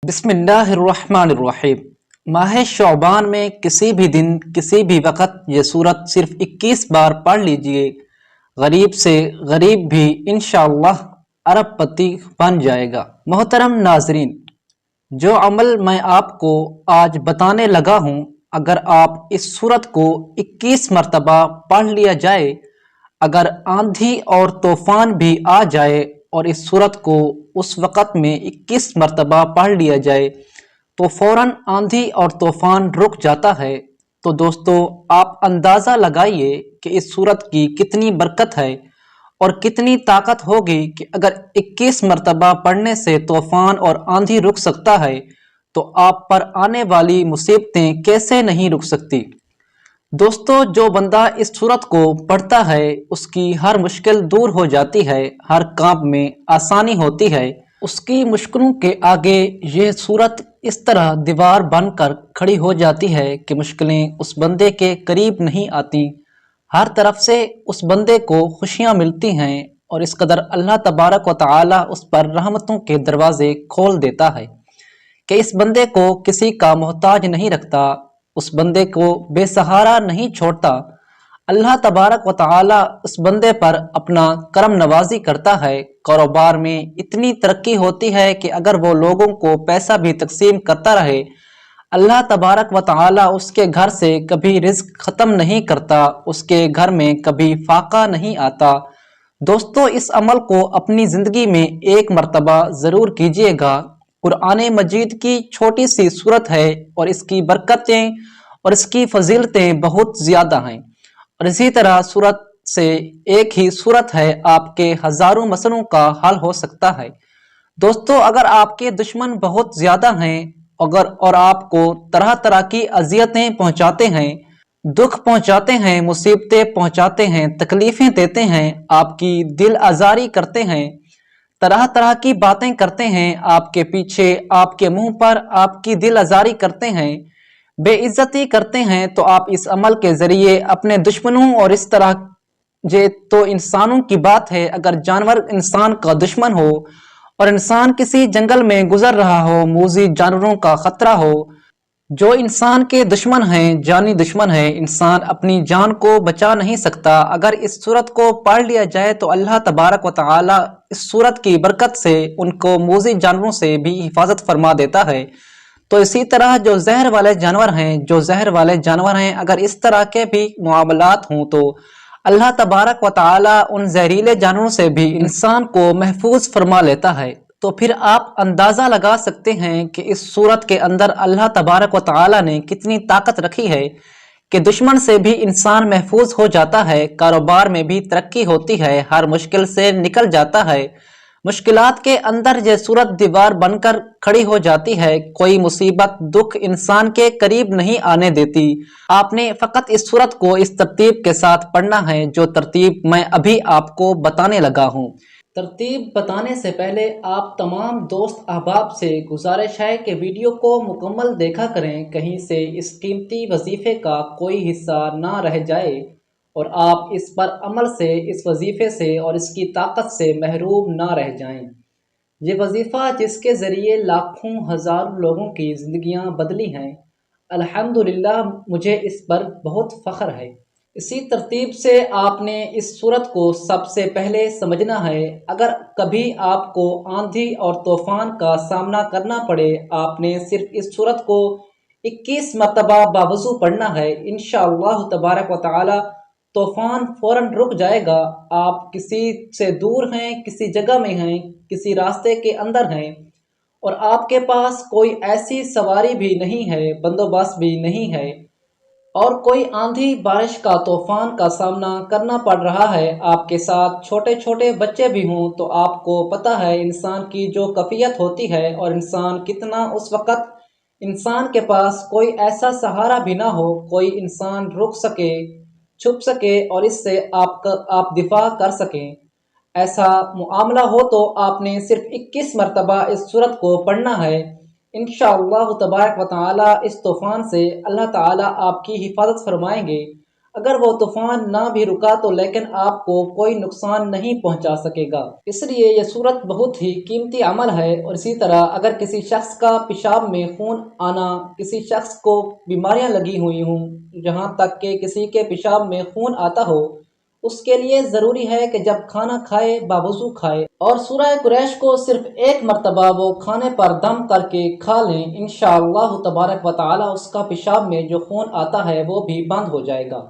बिस्मिल्लाहिर्रहमानिर्रहीम। माह शौबान में किसी भी दिन किसी भी वक़्त ये सूरत सिर्फ 21 बार पढ़ लीजिए, गरीब से गरीब भी इंशाअल्लाह अरबपति बन जाएगा। मोहतरम नाजरीन, जो अमल मैं आपको आज बताने लगा हूँ, अगर आप इस सूरत को 21 मरतबा पढ़ लिया जाए, अगर आंधी और तूफान भी आ जाए और इस सूरत को उस वक़्त में 21 मरतबा पढ़ लिया जाए तो फौरन आंधी और तूफान रुक जाता है। तो दोस्तों, आप अंदाज़ा लगाइए कि इस सूरत की कितनी बरकत है और कितनी ताकत होगी कि अगर 21 मरतबा पढ़ने से तूफान और आंधी रुक सकता है तो आप पर आने वाली मुसीबतें कैसे नहीं रुक सकती। दोस्तों, जो बंदा इस सूरत को पढ़ता है उसकी हर मुश्किल दूर हो जाती है, हर काम में आसानी होती है। उसकी मुश्किलों के आगे ये सूरत इस तरह दीवार बनकर खड़ी हो जाती है कि मुश्किलें उस बंदे के करीब नहीं आती। हर तरफ से उस बंदे को खुशियां मिलती हैं और इस कदर अल्लाह तबारक व तआला उस पर रहमतों के दरवाजे खोल देता है कि इस बंदे को किसी का मोहताज नहीं रखता, उस बंदे को बेसहारा नहीं छोड़ता। अल्लाह तबारक व तआला उस बंदे पर अपना करम नवाजी करता है। कारोबार में इतनी तरक्की होती है कि अगर वो लोगों को पैसा भी तकसीम करता रहे, अल्लाह तबारक व तआला उसके घर से कभी रिज्क ख़त्म नहीं करता, उसके घर में कभी फाका नहीं आता। दोस्तों, इस अमल को अपनी ज़िंदगी में एक मरतबा ज़रूर कीजिएगा। कुरान मजीद की छोटी सी सूरत है और इसकी बरकतें और इसकी फजीलतें बहुत ज़्यादा हैं और इसी तरह सूरत से एक ही सूरत है आपके हज़ारों मसलों का हल हो सकता है। दोस्तों, अगर आपके दुश्मन बहुत ज़्यादा हैं अगर और आपको तरह तरह की अजियतें पहुंचाते हैं, दुख पहुंचाते हैं, मुसीबतें पहुंचाते हैं, तकलीफ़ें देते हैं, आपकी दिल आज़ारी करते हैं, तरह तरह की बातें करते हैं, आपके पीछे आपके मुंह पर आपकी दिल आज़ारी करते हैं, बेइज्जती करते हैं, तो आप इस अमल के ज़रिए अपने दुश्मनों और इस तरह ये तो इंसानों की बात है, अगर जानवर इंसान का दुश्मन हो और इंसान किसी जंगल में गुजर रहा हो, मूजी जानवरों का खतरा हो, जो इंसान के दुश्मन हैं, जानी दुश्मन है, इंसान अपनी जान को बचा नहीं सकता। अगर इस सूरत को पढ़ लिया जाए तो अल्लाह तबारक व तआला इस सूरत की बरकत से उनको मूजी जानवरों से भी हिफाजत फरमा देता है। तो इसी तरह जो जहर वाले जानवर हैं, अगर इस तरह के भी मामलात हों तो अल्लाह तबारक व तआला उन जहरीले जानवरों से भी इंसान को महफूज फरमा लेता है। तो फिर आप अंदाज़ा लगा सकते हैं कि इस सूरत के अंदर अल्लाह तबारक व तआला ने कितनी ताकत रखी है कि दुश्मन से भी इंसान महफूज हो जाता है, कारोबार में भी तरक्की होती है, हर मुश्किल से निकल जाता है। मुश्किलात के अंदर ये सूरत दीवार बनकर खड़ी हो जाती है, कोई मुसीबत दुख इंसान के करीब नहीं आने देती। आपने फ़कत इस सूरत को इस तरतीब के साथ पढ़ना है जो तरतीब मैं अभी आपको बताने लगा हूँ। तरतीब बताने से पहले आप तमाम दोस्त अहबाब से गुजारिश है कि वीडियो को मुकम्मल देखा करें, कहीं से इस कीमती वजीफ़े का कोई हिस्सा ना रह जाए और आप इस पर अमल से, इस वजीफ़े से और इसकी ताकत से महरूम ना रह जाएं। ये वजीफ़ा जिसके ज़रिए लाखों हज़ारों लोगों की ज़िंदगियां बदली हैं, अल्हम्दुलिल्लाह मुझे इस पर बहुत फ़ख्र है। इसी तरतीब से आपने इस सूरत को सबसे पहले समझना है। अगर कभी आपको आंधी और तूफान का सामना करना पड़े, आपने सिर्फ इस सूरत को 21 मरतबा बावजू पढ़ना है। इंशाअल्लाह तबारक व तआला तूफान फौरन रुक जाएगा। आप किसी से दूर हैं, किसी जगह में हैं, किसी रास्ते के अंदर हैं और आपके पास कोई ऐसी सवारी भी नहीं है, बंदोबस्त भी नहीं है और कोई आंधी बारिश का तूफान का सामना करना पड़ रहा है, आपके साथ छोटे छोटे बच्चे भी हों, तो आपको पता है इंसान की जो कैफियत होती है और इंसान कितना उस वक़्त इंसान के पास कोई ऐसा सहारा भी ना हो, कोई इंसान रुक सके, छुप सके और इससे आप दिफा कर सकें। ऐसा मामला हो तो आपने सिर्फ 21 मरतबा इस सूरत को पढ़ना है। इंशाअल्लाह तबारक व तआला इस तूफ़ान से अल्लाह ताला आपकी हिफाजत फरमाएंगे। اگر وہ طوفان نہ بھی رکا تو لیکن آپ کو کوئی نقصان نہیں پہنچا سکے گا۔ اس لیے یہ صورت بہت ہی قیمتی عمل ہے۔ اور اسی طرح اگر کسی شخص کا پیشاب میں خون آنا، کسی شخص کو بیماریاں لگی ہوئی ہوں، جہاں تک کہ کسی کے پیشاب میں خون آتا ہو، اس کے لیے ضروری ہے کہ جب کھانا کھائے باوضو کھائے، اور سورہ قریش کو صرف ایک مرتبہ وہ کھانے پر دم کر کے کھا لیں، انشاءاللہ تبارک و تعالی اس کا پیشاب میں جو خون آتا ہے وہ بھی بند ہو جائے گا۔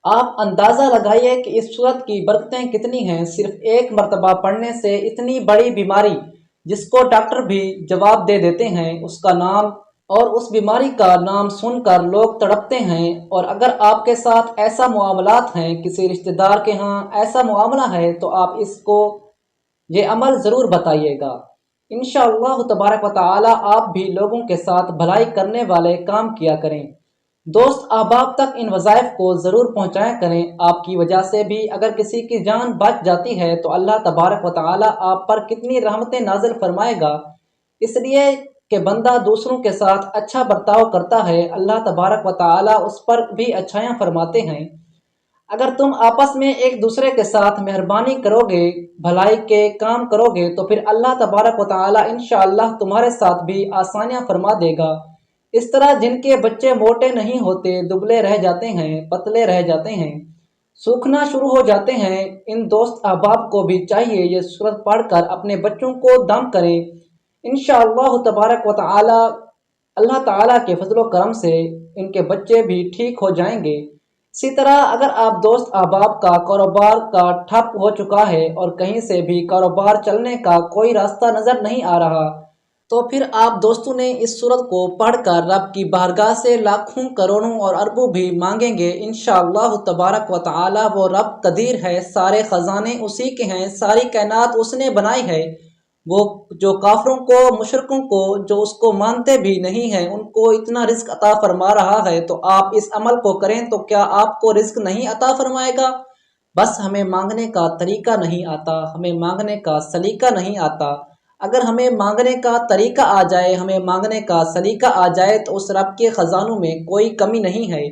آپ اندازہ لگائیے کہ اس صورت کی برکتیں کتنی ہیں۔ صرف ایک مرتبہ پڑھنے سے اتنی بڑی بیماری جس کو ڈاکٹر بھی جواب دے دیتے ہیں، اس کا نام اور اس بیماری کا نام سن کر لوگ تڑپتے ہیں۔ اور اگر آپ کے ساتھ ایسا معاملات ہیں، کسی رشتہ دار کے ہاں ایسا معاملہ ہے، تو آپ اس کو یہ عمل ضرور بتائیے گا۔ انشاءاللہ تبارک و تعالی آپ بھی لوگوں کے ساتھ بھلائی کرنے والے کام کیا کریں۔ دوست احباب تک ان وظائف کو ضرور پہنچایا کریں۔ آپ کی وجہ سے بھی اگر کسی کی جان بچ جاتی ہے تو اللہ تبارک و تعالی آپ پر کتنی رحمتیں نازل فرمائے گا۔ اس لیے کہ بندہ دوسروں کے ساتھ اچھا برتاؤ کرتا ہے، اللہ تبارک و تعالی اس پر بھی اچھائیاں فرماتے ہیں۔ اگر تم آپس میں ایک دوسرے کے ساتھ مہربانی کرو گے، بھلائی کے کام کرو گے، تو پھر اللہ تبارک و تعالی انشاءاللہ تمہارے ساتھ بھی آسانیاں فرما دے گا۔ اس طرح جن کے بچے موٹے نہیں ہوتے، دبلے رہ جاتے ہیں، پتلے رہ جاتے ہیں، سوکھنا شروع ہو جاتے ہیں، ان دوست احباب کو بھی چاہیے یہ سورت پڑھ کر اپنے بچوں کو دم کریں۔ انشاءاللہ تبارک و تعالی اللہ تعالیٰ کے فضل و کرم سے ان کے بچے بھی ٹھیک ہو جائیں گے۔ اسی طرح اگر آپ دوست احباب کا کاروبار کا ٹھپ ہو چکا ہے اور کہیں سے بھی کاروبار چلنے کا کوئی راستہ نظر نہیں آ رہا، تو پھر آپ دوستوں نے اس صورت کو پڑھ کر رب کی بارگاہ سے لاکھوں کروڑوں اور اربوں بھی مانگیں گے۔ انشاءاللہ تبارک و تعالی وہ رب قدیر ہے، سارے خزانے اسی کے ہیں، ساری کائنات اس نے بنائی ہے۔ وہ جو کافروں کو، مشرکوں کو، جو اس کو مانتے بھی نہیں ہیں، ان کو اتنا رزق عطا فرما رہا ہے، تو آپ اس عمل کو کریں تو کیا آپ کو رزق نہیں عطا فرمائے گا؟ بس ہمیں مانگنے کا طریقہ نہیں آتا، ہمیں مانگنے کا سلیقہ نہیں آتا۔ اگر ہمیں مانگنے کا طریقہ آ جائے، ہمیں مانگنے کا سلیقہ آ جائے، تو اس رب کے خزانوں میں کوئی کمی نہیں ہے۔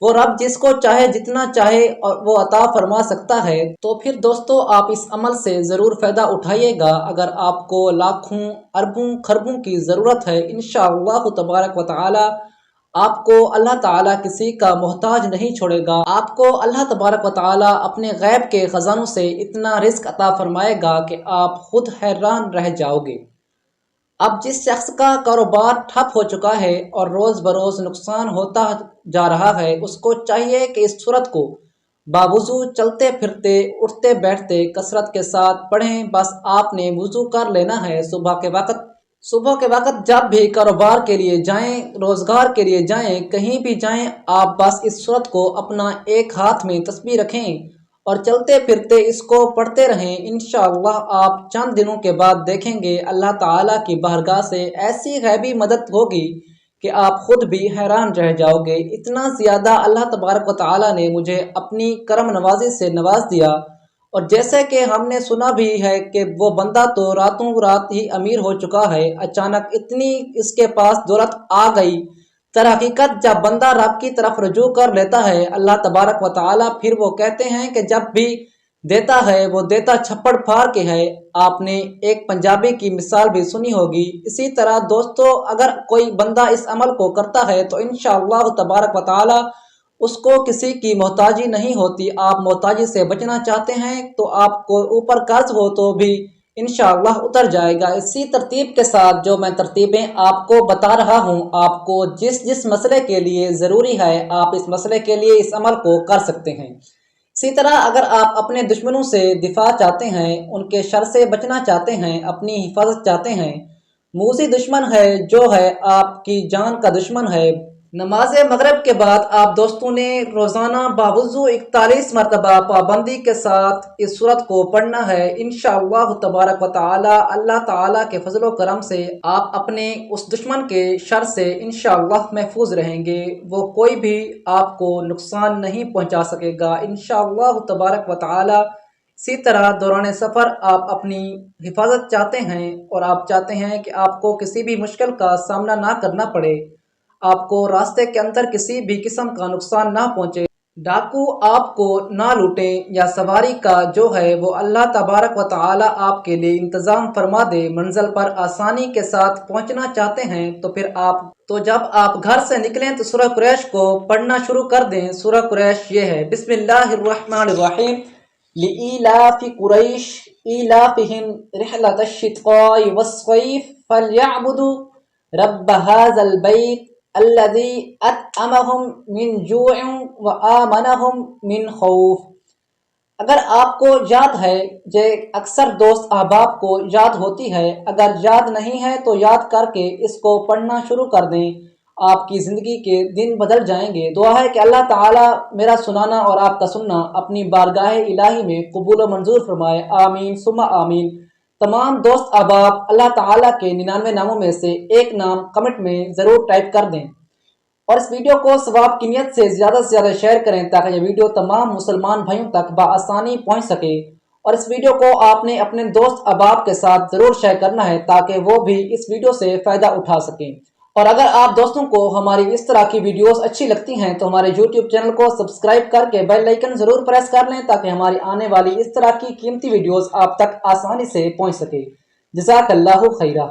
وہ رب جس کو چاہے جتنا چاہے اور وہ عطا فرما سکتا ہے۔ تو پھر دوستو آپ اس عمل سے ضرور فائدہ اٹھائیے گا۔ اگر آپ کو لاکھوں اربوں خربوں کی ضرورت ہے، انشاءاللہ تبارک و تعالی آپ کو اللہ تعالیٰ کسی کا محتاج نہیں چھوڑے گا۔ آپ کو اللہ تبارک و تعالیٰ اپنے غیب کے خزانوں سے اتنا رزق عطا فرمائے گا کہ آپ خود حیران رہ جاؤ گے۔ اب جس شخص کا کاروبار ٹھپ ہو چکا ہے اور روز بروز نقصان ہوتا جا رہا ہے، اس کو چاہیے کہ اس سورت کو باوضو چلتے پھرتے، اٹھتے بیٹھتے کثرت کے ساتھ پڑھیں۔ بس آپ نے وضو کر لینا ہے صبح کے وقت جب بھی کاروبار کے لیے جائیں، روزگار کے لیے جائیں، کہیں بھی جائیں، آپ بس اس سورت کو اپنا ایک ہاتھ میں تسبیح رکھیں اور چلتے پھرتے اس کو پڑھتے رہیں۔ انشاءاللہ آپ چند دنوں کے بعد دیکھیں گے اللہ تعالیٰ کی بارگاہ سے ایسی غیبی مدد ہوگی کہ آپ خود بھی حیران رہ جاؤ گے۔ اتنا زیادہ اللہ تبارک و تعالیٰ نے مجھے اپنی کرم نوازی سے نواز دیا، اور جیسے کہ ہم نے سنا بھی ہے کہ وہ بندہ تو راتوں رات ہی امیر ہو چکا ہے، اچانک اتنی اس کے پاس دولت آ گئی۔ در حقیقت جب بندہ رب کی طرف رجوع کر لیتا ہے اللہ تبارک و تعالیٰ پھر وہ کہتے ہیں کہ جب بھی دیتا ہے وہ دیتا چھپڑ پھاڑ کے ہے۔ آپ نے ایک پنجابی کی مثال بھی سنی ہوگی۔ اسی طرح دوستو اگر کوئی بندہ اس عمل کو کرتا ہے تو انشاءاللہ تبارک و تعالیٰ اس کو کسی کی محتاجی نہیں ہوتی۔ آپ محتاجی سے بچنا چاہتے ہیں تو آپ کو اوپر قرض ہو تو بھی انشاءاللہ اتر جائے گا۔ اسی ترتیب کے ساتھ جو میں ترتیبیں آپ کو بتا رہا ہوں، آپ کو جس مسئلے کے لیے ضروری ہے آپ اس مسئلے کے لیے اس عمل کو کر سکتے ہیں۔ اسی طرح اگر آپ اپنے دشمنوں سے دفاع چاہتے ہیں، ان کے شر سے بچنا چاہتے ہیں، اپنی حفاظت چاہتے ہیں، موذی دشمن ہے جو ہے آپ کی جان کا دشمن ہے، نماز مغرب کے بعد آپ دوستوں نے روزانہ باوضو 41 مرتبہ پابندی کے ساتھ اس سورت کو پڑھنا ہے۔ انشاءاللہ تبارک و تعالی اللہ تعالیٰ کے فضل و کرم سے آپ اپنے اس دشمن کے شر سے انشاءاللہ محفوظ رہیں گے، وہ کوئی بھی آپ کو نقصان نہیں پہنچا سکے گا انشاءاللہ تبارک و تعالی۔ اسی طرح دوران سفر آپ اپنی حفاظت چاہتے ہیں اور آپ چاہتے ہیں کہ آپ کو کسی بھی مشکل کا سامنا نہ کرنا پڑے، آپ کو راستے کے اندر کسی بھی قسم کا نقصان نہ پہنچے، डाकू आपको ना लूटें या सवारी का जो है वो अल्लाह तबारक व तआला आपके लिए इंतज़ाम फरमा दे, मंजिल पर आसानी के साथ पहुंचना चाहते हैं तो जब आप घर से निकलें तो सूरह कुरैश को पढ़ना शुरू कर दें। सूरह कुरैश ये है, बिस्मिल्लाहिर्रहमानिर्रहीम, लिईलाफि कुरैश ईलाफिहिम रिहलतश शित्वाइ वस्सैफ फलयअबुदु रब्ब हाज़ल बैत अल्लज़ी अतअमहुम मिन जूइन व आमनहुम मिन खौफ। अगर आपको याद है, जे अक्सर दोस्त अहबाब को याद होती है, अगर याद नहीं है तो याद करके इसको पढ़ना शुरू कर दें, आपकी ज़िंदगी के दिन बदल जाएंगे। दुआ है कि अल्लाह ताला मेरा सुनाना और आपका सुनना अपनी बारगाह इलाही में कबूल व मंजूर फरमाए, आमीन सुम्मा आमीन। तमाम दोस्त अहबाब अल्लाह ताला के 99 नामों में से एक नाम कमेंट में ज़रूर टाइप कर दें और इस वीडियो को सवाब की नियत से ज़्यादा शेयर करें ताकि ये वीडियो तमाम मुसलमान भाइयों तक बआसानी पहुंच सके। और इस वीडियो को आपने अपने दोस्त अहबाब के साथ ज़रूर शेयर करना है ताकि वो भी इस वीडियो से फ़ायदा उठा सकें। और अगर आप दोस्तों को हमारी इस तरह की वीडियोस अच्छी लगती हैं तो हमारे YouTube चैनल को सब्सक्राइब करके बेल आइकन ज़रूर प्रेस कर लें ताकि हमारी आने वाली इस तरह की कीमती वीडियोस आप तक आसानी से पहुँच सके। जज़ाकल्लाहु खैरा।